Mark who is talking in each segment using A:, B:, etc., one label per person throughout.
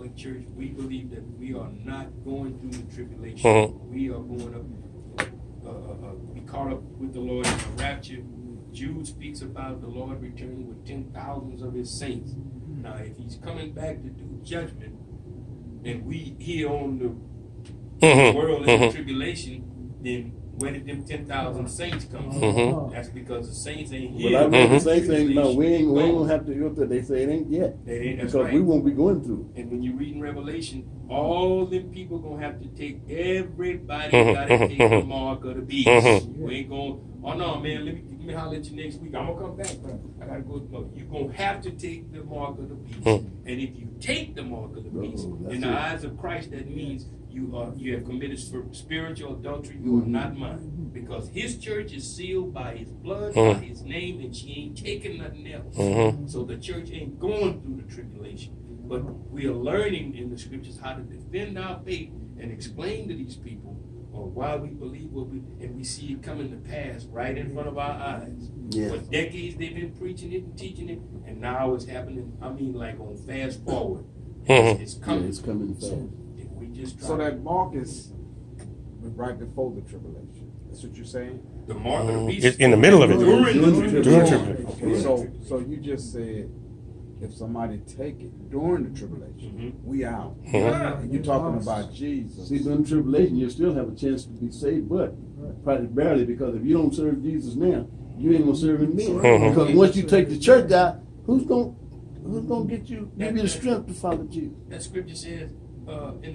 A: Apostolic Church, we believe that we are not going through the tribulation. We are going up, be caught up with the Lord in the rapture. Jude speaks about the Lord returning with 10,000s of his saints. Now, if he's coming back to do judgment, and we here on the world in the tribulation, then where did them 10,000 saints come from? That's because the saints ain't here.
B: Well, I read the saints saying, no, we ain't gonna have to go through. They say it ain't yet. Because we won't be going through.
A: And when you read in Revelation, all them people gonna have to take, everybody gotta take the mark of the beast. We ain't gonna, oh no, man, let me holler at you next week. I'm gonna come back, but I gotta go. No, you're gonna have to take the mark of the beast. And if you take the mark of the beast, in the eyes of Christ, that means you have committed spiritual adultery. You are not mine, because his church is sealed by his blood, by his name, and she ain't taking nothing else. So the church ain't going through the tribulation, but we are learning in the scriptures how to defend our faith and explain to these people why we believe what we, and we see it coming to pass right in front of our eyes. For decades they've been preaching it and teaching it, and now it's happening. I mean, like on fast forward, it's coming.
B: It's coming fast.
C: So that mark is right before the tribulation. That's what you're saying?
A: The mark of the beast
D: It's in the middle of it.
A: During the tribulation.
C: Okay, so you just said if somebody take it during the tribulation, we out. And you're talking about Jesus.
B: See, during the tribulation, you still have a chance to be saved, but probably barely, because if you don't serve Jesus now, you ain't gonna serve him then. Because once you take the church out, who's gonna give you the strength to follow Jesus?
A: That scripture says, in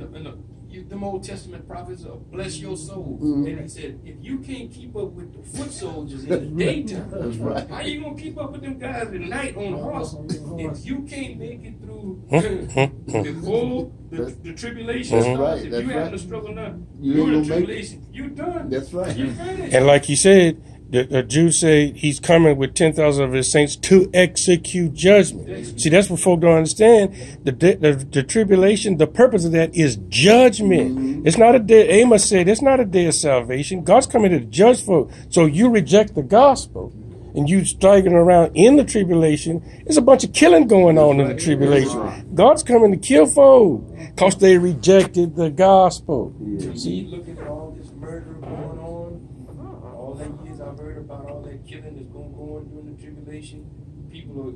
A: the Old Testament prophets, bless your soul. And he said, if you can't keep up with the foot soldiers in the daytime, how you gonna keep up with them guys at night on the horse? If you can't make it through before the tribulation starts, if you having to struggle now during the tribulation, you done.
B: That's right.
A: You're finished.
D: And like you said, the Jews say he's coming with 10,000 of his saints to execute judgment. See, that's what folk don't understand. The tribulation, the purpose of that is judgment. It's not a day, Amos said, it's not a day of salvation. God's coming to judge folk. So you reject the gospel and you striking around in the tribulation. There's a bunch of killing going on in the tribulation. God's coming to kill folk because they rejected the gospel.
A: See, look at all this murder going on. All that years I've heard about all that killing that's going on during the tribulation. People are,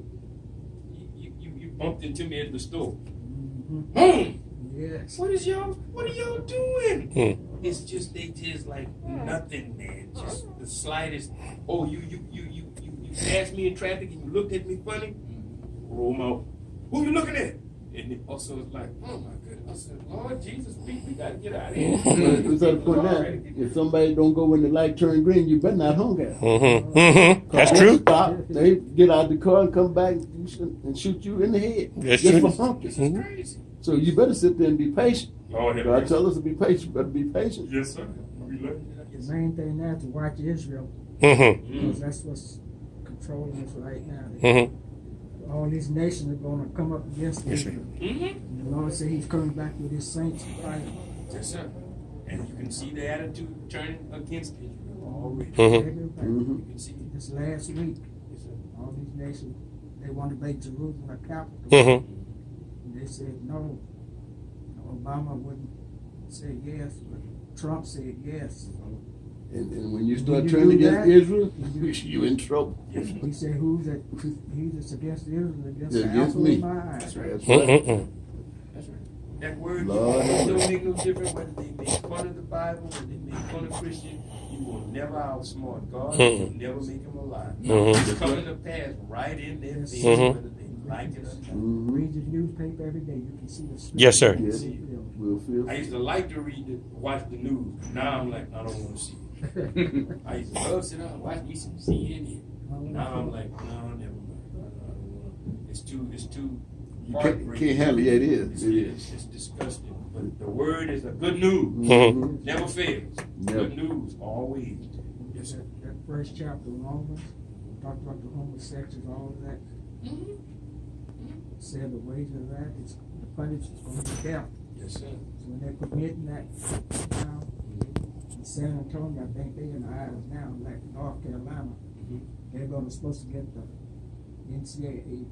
A: you bumped into me at the store.
E: Yes.
A: What are y'all doing? It's just, they just like nothing, man. Just the slightest. Oh, you passed me in traffic and you looked at me funny. Roll mouth. Who you looking at? And it also was like, oh my goodness. I said, Lord Jesus, we gotta get out of here.
B: If somebody don't go when the light turn green, you better not honk at them.
D: That's true.
B: Stop, they get out of the car and come back and shoot you in the head.
D: That's
B: just
D: true.
B: for honking.
A: This is crazy.
B: So you better sit there and be patient.
A: Lord have
B: God
A: mercy.
B: tell us to be patient, better be patient.
A: Yes, sir. We love you.
E: The main thing now is to watch Israel,
D: Mm-hmm.
E: because that's what's controlling us right now. All these nations are going to come up against Israel. And the Lord said he's coming back with his saints to fight.
A: Yes, sir. And you can see the attitude turning against Israel already.
E: Everybody.
A: You can see it.
E: This last week,
A: Yes, sir.
E: all these nations, they want to make Jerusalem a capital. And they said no. Obama wouldn't say yes, but Trump said yes.
B: And when you start
E: When you
B: turning
E: do
B: against
E: that,
B: Israel, you in trouble.
E: He said, he that's against Israel against the
B: Against
E: apple
B: me.
E: of my eye.
B: That's right.
A: That's right. That word
B: Lord.
A: don't make no difference whether they make fun of the Bible, whether they make fun of Christians. You will never outsmart God. You will never make him a lie. It's coming to pass right in their face, whether they like it or not.
E: Read the newspaper every day. You can see the
D: Yes, sir.
B: Yes. We'll feel.
A: I used to like to watch the news. Now I'm like, I don't want to see it. I used to love to sit down and watch me some CNN. Now I'm like, no, never mind. I don't want. It's too.
B: You can't handle it. It is.
A: It's disgusting. But the word is a good news. Never fails. Good news always. Yes, sir.
E: That first chapter of Romans talked about the homosexuals, all of that. Said the wages of that is the punishment is going to be death.
A: Yes, sir.
E: So when they're committing that now, in San Antonio, I think they're in the islands now, like North Carolina, they're supposed to get the NCAA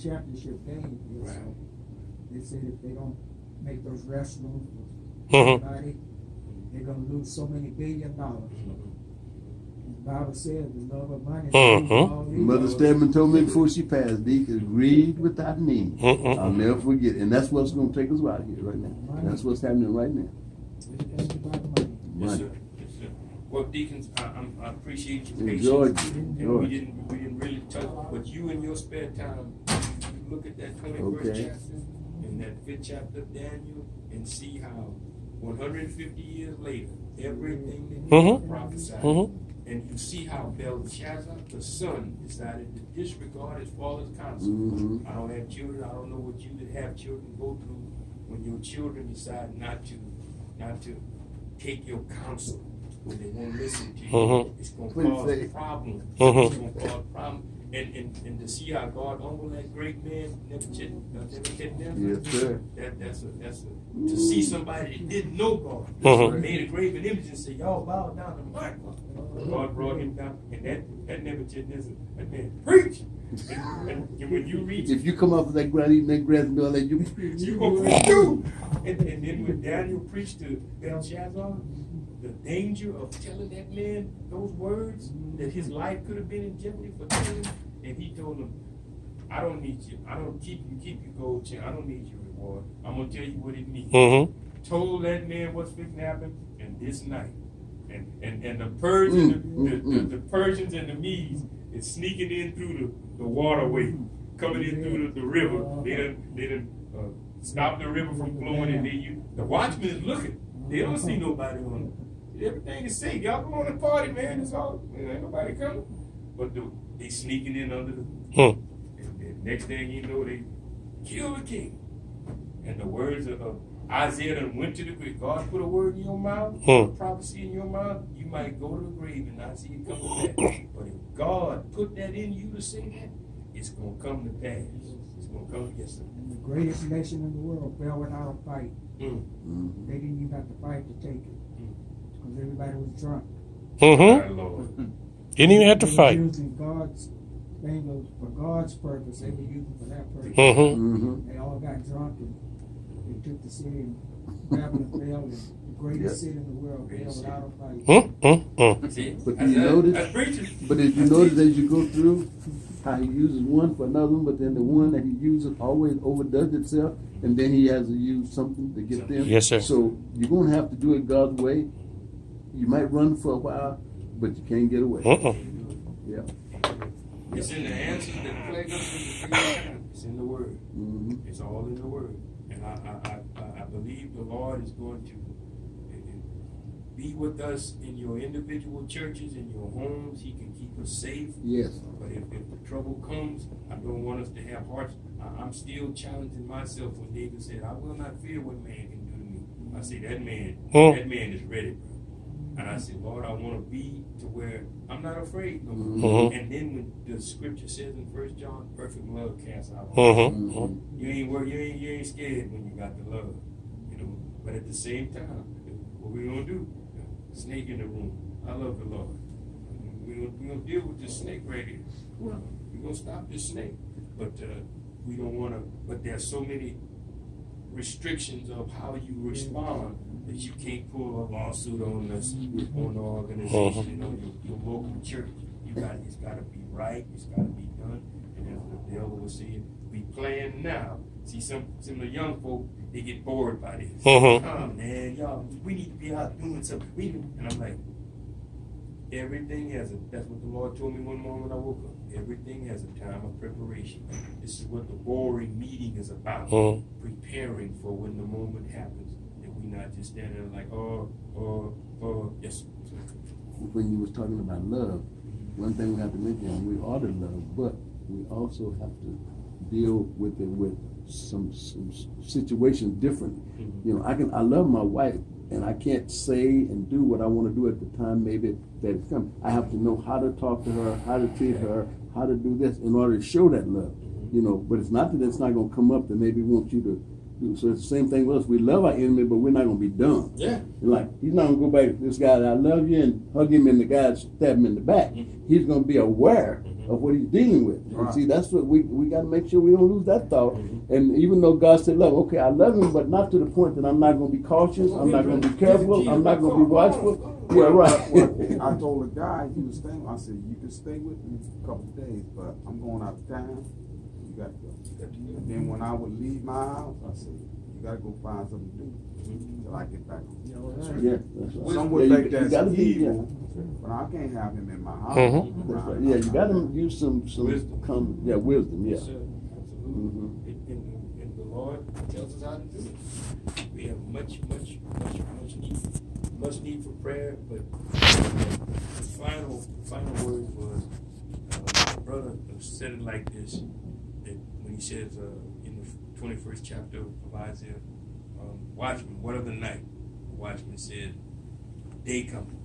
E: championship game.
A: Wow.
E: They said if they don't make those restrooms for
D: Mhm.
E: everybody, they're gonna lose so many $1 billion. The Bible says the love of money. All these
B: Mother Stedman told me before she passed, Deacon, greed without need. I'll never forget it. And that's what's going to take us out here right now. That's what's happening right now.
E: It's about money.
A: Yes,
B: Money.
A: sir. Yes, sir. Well, Deacons, I appreciate your
B: Enjoy
A: patience.
B: it.
A: And
B: Enjoy
A: we
B: it.
A: didn't really talk, but you in your spare time, you look at that 21st
B: Okay.
A: chapter and that 5th chapter of Daniel and see how 150 years later, everything that
D: Mhm.
A: prophesied,
D: Mhm.
A: and you see how Belshazzar, the son, decided to disregard his father's counsel.
B: Mhm.
A: I don't have children. I don't know what you that have children go through when your children decide not to take your counsel when they won't listen to you.
D: Mhm.
A: It's going to
B: Please
A: cause
B: say.
A: a problem.
D: Mhm.
A: It's going to cause a problem. And to see how God humbled that great man, Nebuchadnezzar.
B: Yes, sir.
A: That's to see somebody that didn't know God,
D: Mhm.
A: made a graven image and say, y'all bow down to my God. God brought him down, and that Nebuchadnezzar, that man preach. And when you read,
B: If you come off of that ground eating that grass and all that, you
A: you gonna preach too. And then when Daniel preached to Belshazzar, the danger of telling that man those words, that his life could have been in jeopardy for telling him, and he told him, I don't need you. I don't keep your gold chain. I don't need your reward. I'm gonna tell you what it means.
D: Mhm.
A: Told that man what's fixing to happen, and this night, and the Persians, the Persians and the Medes is sneaking in through the waterway, coming in through the river. They done stop the river from flowing, and the watchman is looking. They don't see nobody on it. Everything is safe. Y'all come on and party, man. It's all, ain't nobody coming. But they sneaking in under the.
D: Hmm.
A: And next thing you know, they kill the king. And the words of Isaiah done went to the grave. God put a word in your mouth, a prophecy in your mouth, you might go to the grave and not see it coming back. But if God put that in you to say that, it's going to come to pass. It's going to come, yes, sir.
E: And the greatest nation in the world fell without a fight.
B: Mhm.
E: They didn't even have to fight to take it because everybody was drunk.
D: Mhm.
A: My Lord.
D: Didn't even have to
E: They were
D: fight.
E: using God's thing for God's purpose. They were using for that purpose.
D: Mhm.
B: Mhm.
E: They all got drunk and they took the city and Babylon fell, and the greatest city in the world fell without a fight.
A: See,
B: But do you notice?
A: that's preaching.
B: But did you notice as you go through how he uses one for another one, but then the one that he uses always overdoes itself, and then he has to use something to get them?
D: Yes, sir.
B: So you're going to have to do it God's way. You might run for a while, but you can't get away. Yeah.
A: It's in the answers that plague us in the time. It's in the Word.
B: Mhm.
A: It's all in the Word. And I believe the Lord is going to be with us in your individual churches, in your homes. He can keep us safe.
B: Yes.
A: But if the trouble comes, I don't want us to have hearts. I'm still challenging myself when David said, I will not fear what man can do to me. I say, that man is ready, bro. And I said, Lord, I want to be to where I'm not afraid no more. And then when the scripture says in 1 John, perfect love casts out.
B: Mhm.
A: You ain't worried, you ain't scared when you got the love. You know. But at the same time, what we gonna do? Snake in the room. I love the Lord. We're gonna deal with this snake right here. We're gonna stop this snake. But we don't wanna, but there's so many restrictions of how you respond that you can't pull a lawsuit on us, on the organization, you know, your local church. It's gotta be right, it's gotta be done. And as the devil was saying, we playing now. See, some of the young folk, they get bored by this. Oh man, y'all, we need to be out doing something. And I'm like, everything that's what the Lord told me one morning when I woke up. Everything has a time of preparation. This is what the boring meeting is about. Preparing for when the moment happens. And we not just standing there like, yes.
B: When you was talking about love, one thing we have to mention, we ought to love, but we also have to deal with it with some situations differently. You know, I love my wife, and I can't say and do what I want to do at the time maybe that it's coming. I have to know how to talk to her, how to treat her, how to do this in order to show that love. You know, but it's not that it's not going to come up that maybe want you to do. So it's the same thing with us. We love our enemy, but we're not going to be dumb.
A: Yeah.
B: Like, he's not going to go back to this guy that I love you and hug him and the guy stab him in the back. He's going to be aware of what he's dealing with.
C: Right.
B: And see, that's what we got to make sure we don't lose that thought. And even though God said, "Love, okay, I love him, but not to the point that I'm not going to be cautious, I'm not going to be careful, I'm not going to be watchful." Yeah, right.
C: I told a guy, he was staying, I said, "You can stay with me a couple of days, but I'm going out of town. You got to go." And then when I would leave my house, I said, "You got to go find something to do till I get back home."
B: Yeah, that's right.
C: Some
B: Yeah,
C: would think
B: you
C: that's
B: gotta be,
C: evil, but I can't have him in my house.
D: Mhm.
B: That's right. Yeah, you got to use some
A: Wisdom.
B: wisdom. Yeah.
A: Yes, sir. Absolutely. And the Lord tells us how to do it. We have much need for prayer, but the final word was, brother said it like this, that when he says in the 21st chapter of Isaiah, watchman, what of the night? The watchman said, day coming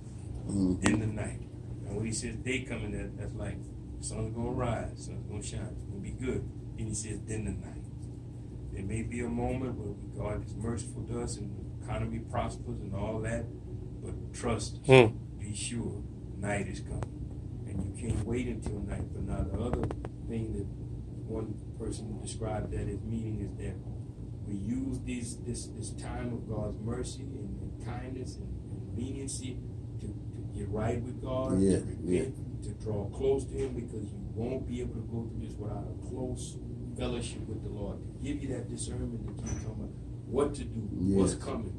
A: in the night. And when he says day coming, that's like sun's gonna rise, sun's gonna shine, it's gonna be good. Then he says, then the night. There may be a moment where God is merciful to us and the economy prospers and all that, but trust us, be sure, night is coming. And you can't wait until night. But now the other thing that one person described that as meaning is that we use this time of God's mercy and kindness and leniency to get right with God,
B: Yeah,
A: to repent, to draw close to him, because you won't be able to go through this without a close fellowship with the Lord, to give you that discernment, to keep talking about what to do, what's coming.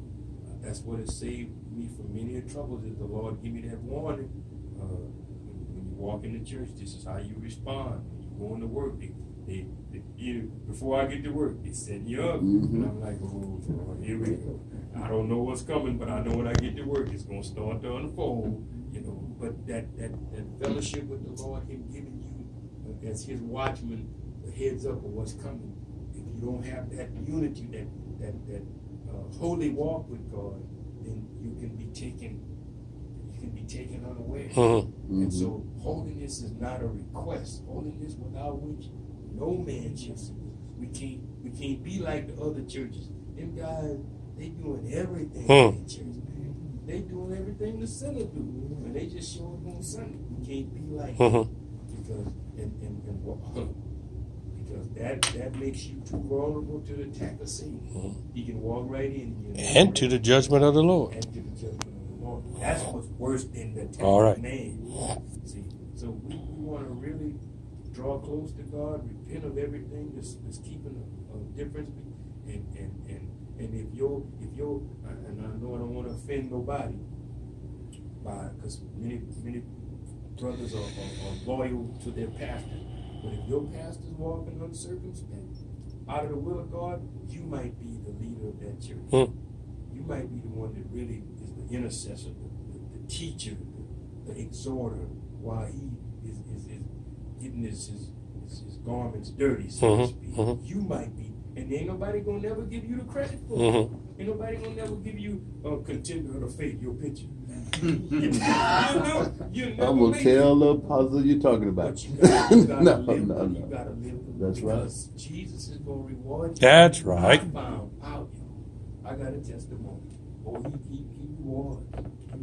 A: That's what has saved me from many troubles, is the Lord give me that warning. When you walk in the church, this is how you respond. When you go into work, before I get to work, they set you up. And I'm like, oh Lord, here we go. I don't know what's coming, but I know when I get to work, it's going to start to unfold. But that fellowship with the Lord, him giving you, as his watchman, the heads up of what's coming. If you don't have that unity, that holy walk with God, then you can be taken unaware. And so holiness is not a request. Holiness without which no man shall see. We can't be like the other churches. Them guys, they doing everything in the church, man. They doing everything the sinner do, and they just show up on Sunday. We can't be like that, because that makes you too vulnerable to the attack of Satan. He can walk right in
D: And to the judgment of the Lord.
A: And to the judgment of the Lord. That's what's worse than the attack
D: All right.
A: of man. See, so we want to really draw close to God, repent of everything that's keeping a difference. And if you're, and I know I don't want to offend nobody, because many brothers are loyal to their pastor. But if your pastor's walking uncircumspect, out of the will of God, you might be the leader of that church. You might be the one that really is the intercessor, the teacher, the exhorter, while he is getting his garments dirty, so to speak. You might be, and ain't nobody gonna never give you the credit for it. Ain't nobody gonna never give you a contender of the faith, your picture. you
B: I'm gonna tell the apostle you're talking about.
A: But you gotta
B: No.
A: You gotta live.
B: That's right.
A: Because Jesus is gonna reward you.
D: That's right.
A: I found out, I got a testimony. Oh, he reward. He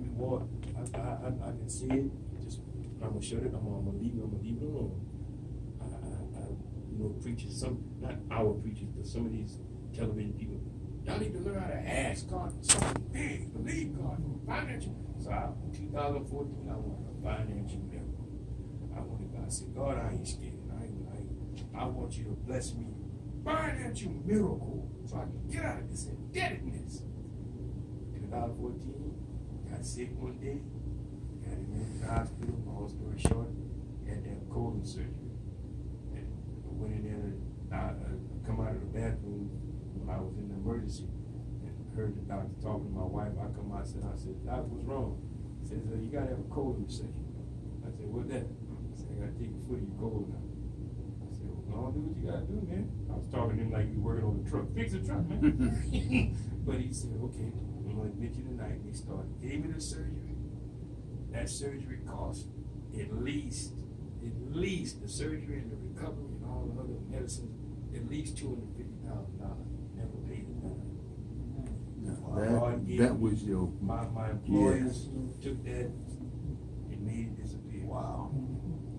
A: reward. I can see it. Just I'm gonna shut it. I'm gonna leave it alone. Preachers, not our preachers, but some of these television people, y'all need to learn how to ask God for something big, believe God for financial. So in 2014, I wanted a financial miracle. I wanted God to say, God, I ain't scared. I want you to bless me. Financial miracle, so I can get out of this indebtedness. 2014, got sick one day, got in the hospital, long story short, had to have colon surgery. Went in there, come out of the bathroom when I was in the emergency, and heard the doctor talking to my wife. I come out and I said, Doc, what's wrong? He says, you gotta have a colon resection. I said, what that? I said, I gotta take a foot of your colon out. I said, well, go on, do what you gotta do, man. I was talking to him like he was working on the truck. Fix the truck, man. But he said, okay, I'm gonna admit you tonight. They gave me the surgery. That surgery cost at least the surgery and the recovery and all the other medicines, at least $250,000. Never paid it back.
B: That was your.
A: My employers took that and made it disappear.
B: Wow.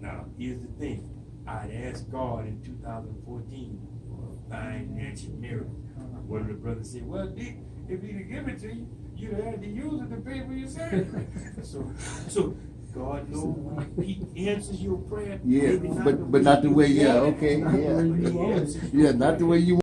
A: Now, here's the thing. I'd asked God in 2014 for a financial miracle. One of the brothers said, well, Dick, if he'd have given it to you, you'd have had to use it to pay for your surgery. so God knows when He answers your prayer.
B: Yeah,
A: maybe
B: but not the way, yeah, okay,
A: But He
B: yeah.
A: answers your
B: Yeah, not the way you